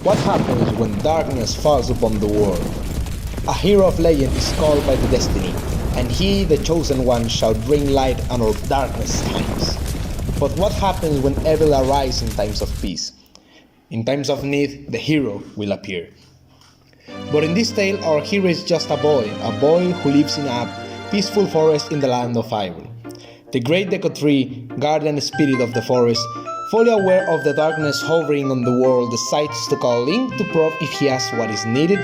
What happens when darkness falls upon the world? A hero of legend is called by the destiny, and he, the chosen one, shall bring light on our darkness times. But what happens when evil arises in times of peace? In times of need, the hero will appear. But in this tale, our hero is just a boy who lives in a peaceful forest in the land of Ivory. The great Deco Tree, guardian spirit of the forest, fully aware of the darkness hovering on the world, decides to call Link to prove if he has what is needed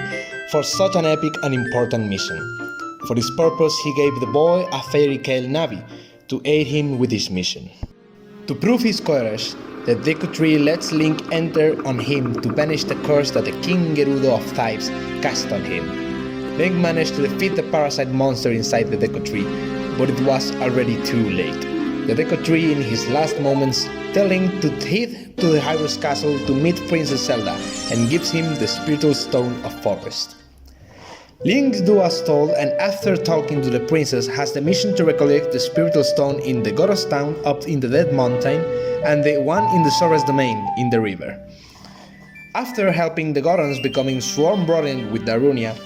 for such an epic and important mission. For this purpose, he gave the boy a fairy tale Navi to aid him with his mission. To prove his courage, the Deku Tree lets Link enter on him to banish the curse that the King Gerudo of Types cast on him. Link managed to defeat the parasite monster inside the Deku Tree, but it was already too late. The Deku Tree, in his last moments, tells Link to head to the Hyrule Castle to meet Princess Zelda and gives him the Spiritual Stone of Forest. Link does as told, and after talking to the princess, has the mission to recollect the Spiritual Stone in the Goros Town up in the Dead Mountain and the one in the Sora's Domain in the river. After helping the Gorons becoming sworn brothers with Darunia,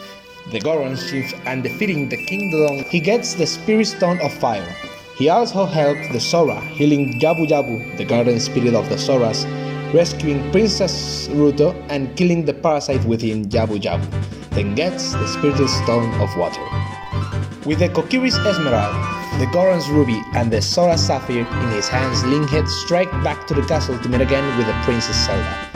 the Goron chief, and defeating the King Dodon, he gets the Spirit Stone of Fire. He also helped the Sora, healing Jabu Jabu, the guardian spirit of the Soras, rescuing Princess Ruto and killing the parasite within Jabu Jabu, then gets the Spiritual Stone of Water. With the Kokiri's Emerald, the Goron's Ruby, and the Sora Sapphire in his hands, Link heads straight back to the castle to meet again with the Princess Zelda.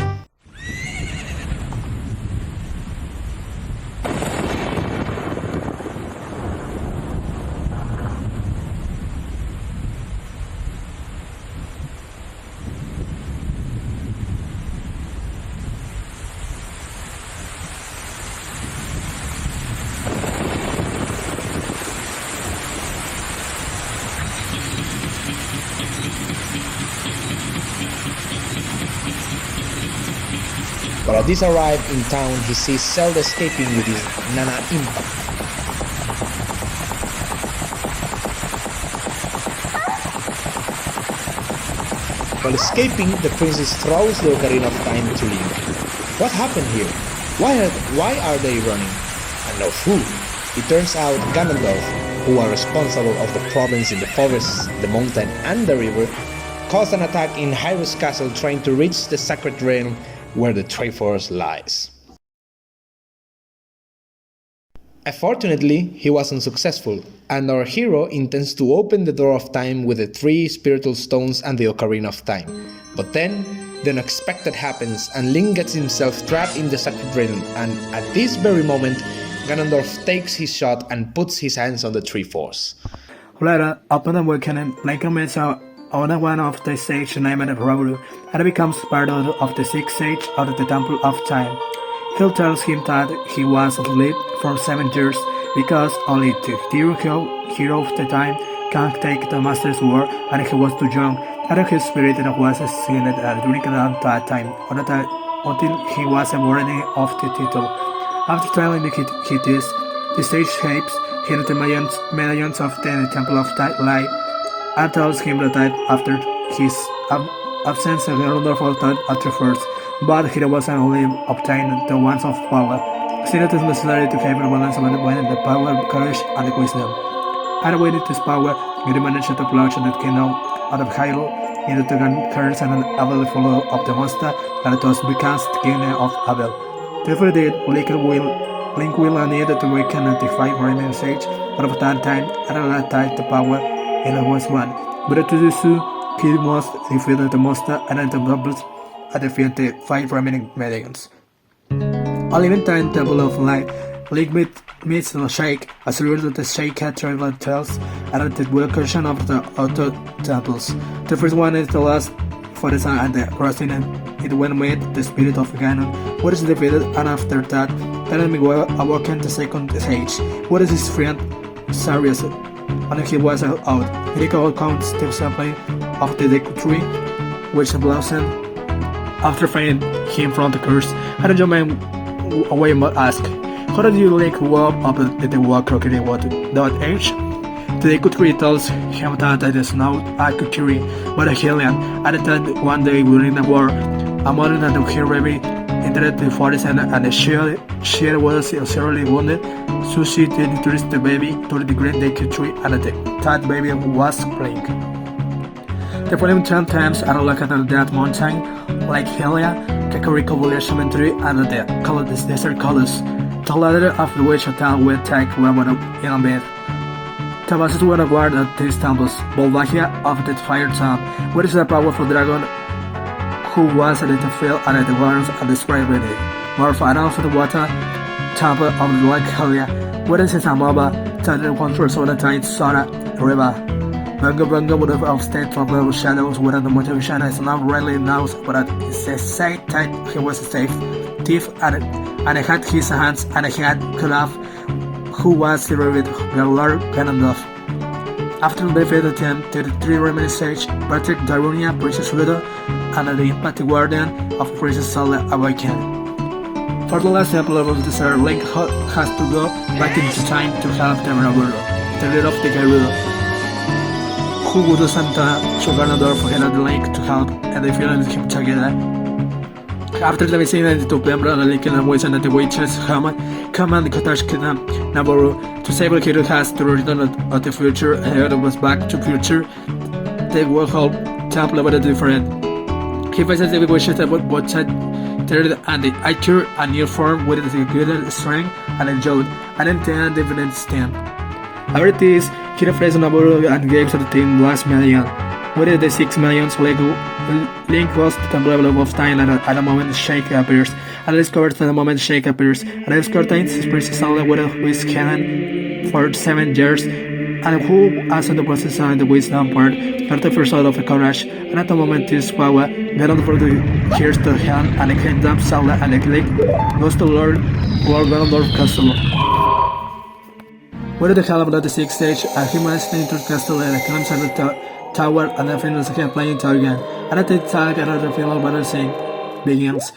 But as this arrives in town, he sees Zelda escaping with his Nana Impa. While escaping, the princess throws the Ocarina of Time to Link. What happened here? Why are they running? And no food. It turns out Ganondorf, who are responsible of the problems in the forest, the mountain and the river, caused an attack in Hyrule's castle trying to reach the sacred realm where the Triforce lies. Unfortunately, he was unsuccessful, and our hero intends to open the door of time with the 3 spiritual stones and the Ocarina of Time. But then, the unexpected happens, and Link gets himself trapped in the sacred realm, and at this very moment, Ganondorf takes his shot and puts his hands on the Triforce. Later, upon awakening, Link meets on one of the sages named Rauru, and becomes part of the 6th sage out of the Temple of Time. He tells him that he was asleep for 7 years because only the hero of the time can take the Master's Sword, and he was too young, and his spirit was exiled during that time until he was worthy of the title. After telling this, the sage shapes him the medallions of the Temple of Light, and tells him that after his absence, Ganondorf thought at first, but he was only obtained the ones of power. Still, it is necessary to have a balance between the power, courage, and the wisdom. And with this power, he managed to plunge the kingdom out of Hyrule into the curse and Abel follow of the monster, and thus becomes the kingdom of Abel. Therefore, Link will need to awaken the 5 remaining sages out of that time and allocate the power in the was one. But to do so, he must defeat the monster and the doubles and defeat the 5 remaining medallions. All in time, Temple of Light, Link meets the Sheikh, as a result of the Sheikh had traveled tales and the location of the auto temples. The first one is the last for the sun and the crossing it when met the spirit of Ganon, what is defeated, and after that, the enemy will awaken the second stage. What is his friend Sarius? And he was out. He counts the supply of the tree, which blossomed after finding him from the curse. How did your man away ask? How did you link up the war crocodile water that age? The tree tells him that it is now a tree, but a alien. At the time, one day during the war, a modern and he baby entered the forest and she was severely wounded, so she introduced the baby to the great decay tree and that baby was playing. The following 10 times are located at that mountain, like Helia, Kakariko Cemetery, and the colored desert colors, the latter of which a town will take women in a bed. The bosses were guard at these temples, Volvagia of the Fire Town, where is a powerful dragon who was at the field and at the waters and the spray ready. More far off the water, temple of the Lake Helia, where is a Moba, that controls all the time Sora River. Bunga would have outstayed from the shadows where the motivation is not really knows, but it said that he was a safe thief and he had his hands and he had cut off who was with the Lord Ganondorf. After they defeated him to the three remaining stage, Patrick Darunia, Princess Ludo, and the empathy guardian of Princess Zelda awakened. For the last episode of this Link has to go back into time to help the Gerudo, the leader of the Gerudo, who would send to Ganondorf and the Link to help, and they feel him together. After the vicinity to Pembra, the Link and Wizard and the Witches come and catch Naboru. To save the kid has to return at the future, and it was back to future. They will hold temple about different. He faces the wishes about both sides, and the acure a new form with the good strength and a jolt, and then the end different stem. After this, he refreshed Naboru and gave to the team last million. With the 6 million Link was the level of time at a moment Shake appears, and discovers that the moment Shake appears, and discovers his Princess Zelda with his cannon for 7 years, and who as the process of the wisdom part, not the first out of the courage, and at the moment this power, Ganondorf for the hears to hand, and the kingdom Zelda and the Link goes to Lord Ganondorf Castle. Where the hell about the 6th stage, a human entered castle and climbs at the tower and the final second playing target, and at the tag and the final battle scene begins.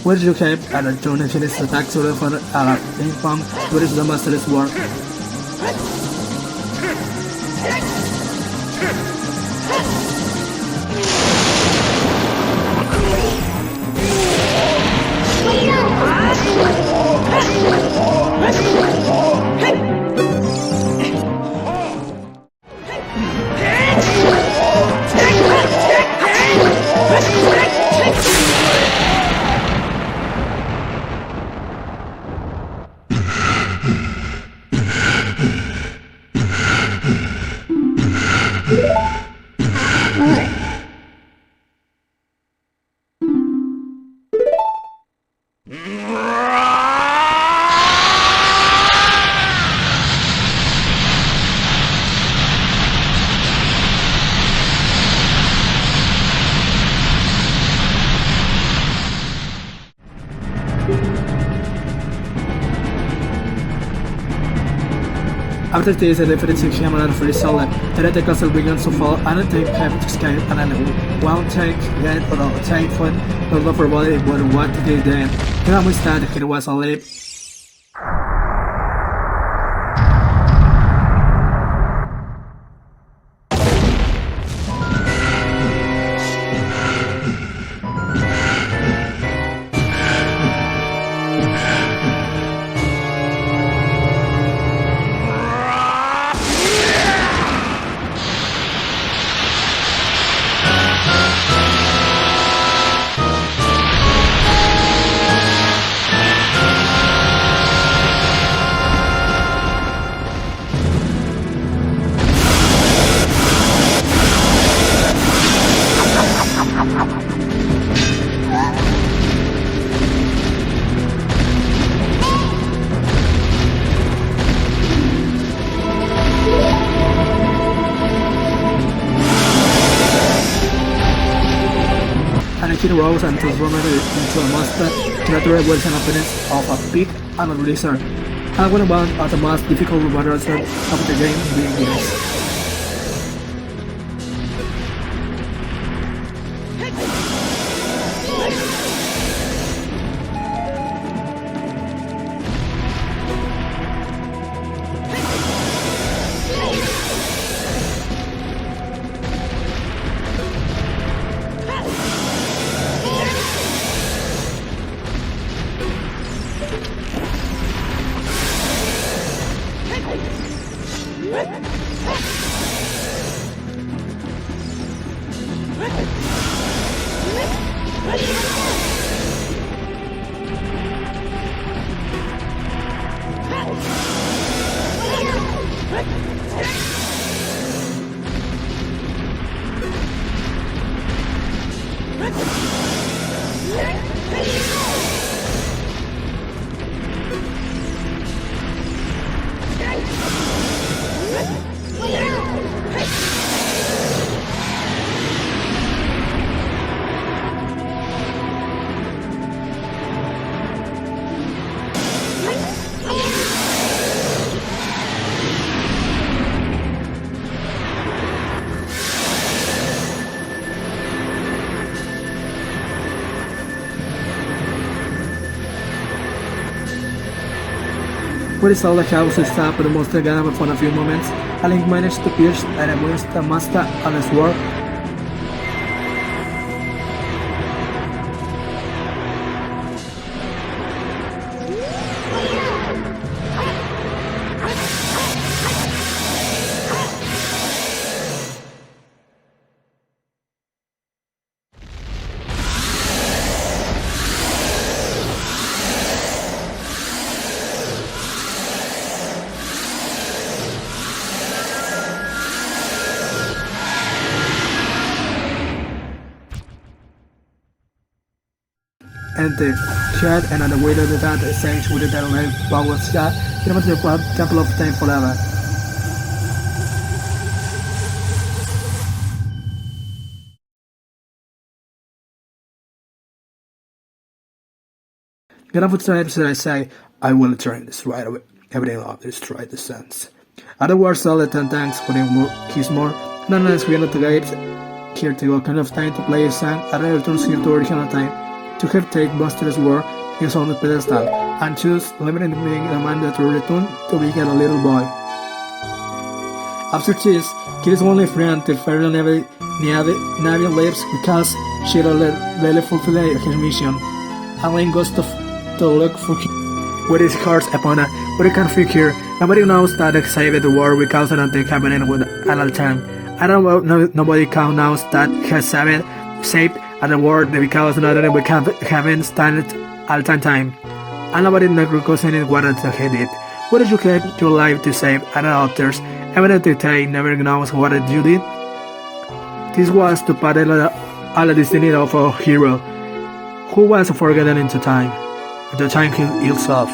Where you keep and return and finish the attack to the ping pong, where is the master's work? After this, the defeated came another free solid. Then the castle began to fall, and the tank had to escape, and then one tank gained a tank foot, but not for body, but what did they then? Then we started, it was a leap. Aqui rose and transformed into a monster, natural version appearance of a pig and a lizard. And one of the most difficult battles of the game begins. When it's all the house stopped, but the monster got up for a few moments. Link managed to pierce and amuse the master on his sword. And the shot and on the way to that stage with the light power shot, it was the temple of time forever. Get up with time, so I say, I will turn this right away. Everything off, destroy the sense. Other words, all the 10 thanks for his more. None of us we not to guide here to go kind of time to play a song. Other returns here to original time. To have take Buster's war is on the pedestal and choose limiting being Amanda to return to become a little boy. After this, Kitty's only friend till Fairy Navy leaves because she really fulfilled her mission. Alan goes to look for with his heart upon her, but he can't figure. Nobody knows that they saved the war because of the cabinet with all time. I don't know, nobody can knows that has saved at the world because another we haven't stand all time. And nobody never questioned what he did. What did you get your life to save other authors? Evidently they never knows what you did. This was to parallel all the destiny of a hero who was forgotten into time. The time himself.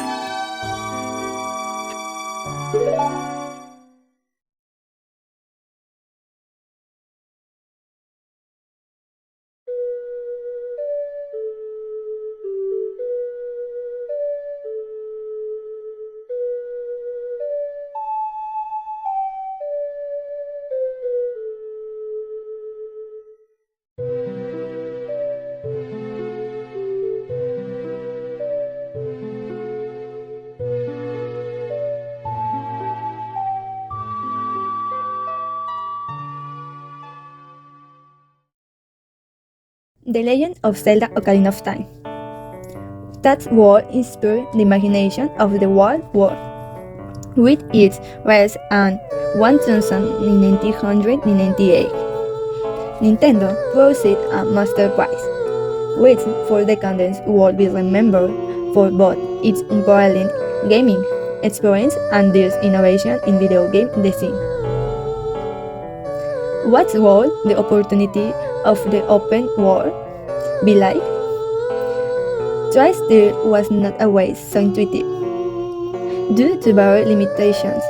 The Legend of Zelda: Ocarina of Time. That world inspired the imagination of the world war, with its release in 1998. Nintendo produced a masterpiece, which for decades will be remembered for both its unparalleled gaming experience and its innovation in video game design. What would the opportunity of the open world be like? TriStar was not always so intuitive, due to various limitations,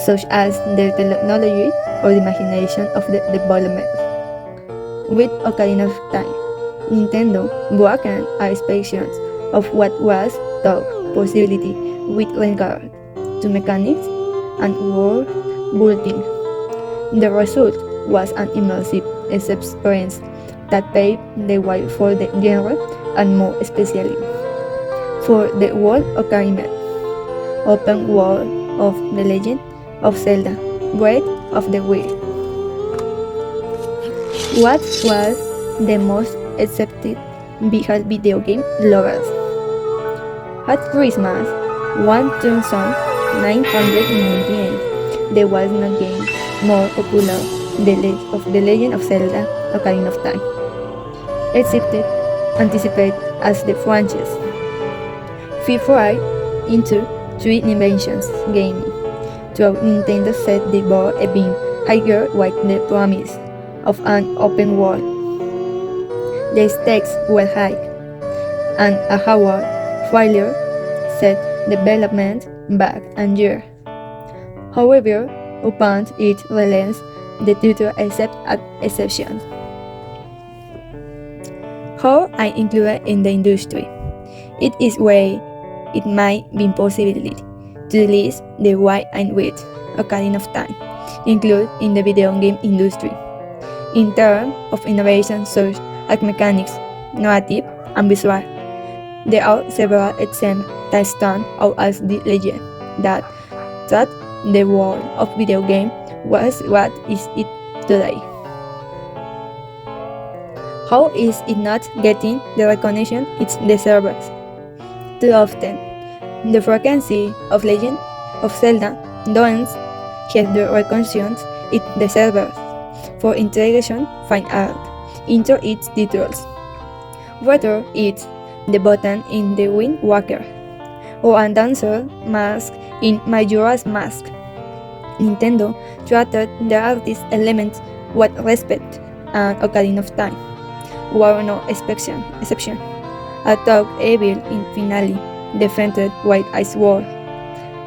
such as the technology or the imagination of the development. With Ocarina of Time, Nintendo broadened our expectations of what was thought possibility with regard to mechanics and world building. The result was an immersive experience that paved the way for the genre and more especially for the world Ocarina, open world of the Legend of Zelda, Breath of the Wild. What was the most accepted behind video game lovers? At Christmas 1998, there was no game more popular than The Legend of Zelda: Ocarina of Time, accepted, anticipated as the franchise. Fifth into three inventions gaming, through Nintendo set the bar even higher with the promise of an open world. The stakes were high, and a hard failure set development back a year. However, upon its release, the tutor accepted exceptions. How I included in the industry? It is where it might be possible to list the wide and width Ocarina of Time, included in the video game industry. In terms of innovation such as mechanics, narrative, and visual, there are several examples that stand out as the legend that the world of video game was what is it today. How is it not getting the recognition it deserves? Too often, the frequency of Legend of Zelda doesn't get the recognition it deserves for integration fine art into its titles, whether it's the button in The Wind Waker or a dancer mask in Majora's Mask. Nintendo treated the artist elements with respect, and Ocarina of Time were no exception. A dog evil in finale defended with a sword,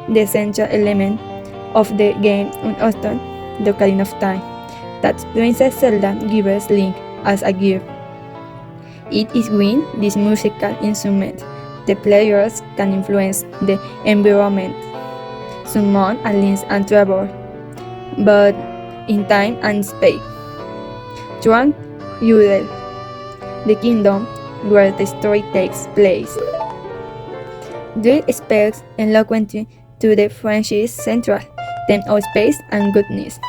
the essential element of the game unanswered, the Ocarina of Time, that Princess Zelda gives Link as a gift. It is with this musical instrument the players can influence the environment, summon aliens and travel, but in time and space. Juan Yudel, the kingdom where the story takes place. This speaks eloquently to the franchise's central theme of space and goodness.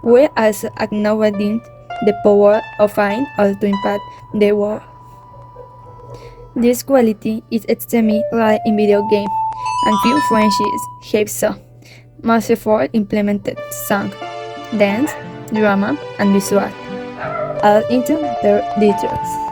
We also acknowledging the power of fine art to impact the world. This quality is extremely rare in video games, and few franchises have so masterfully implemented song, dance, drama, and visual, all into their details.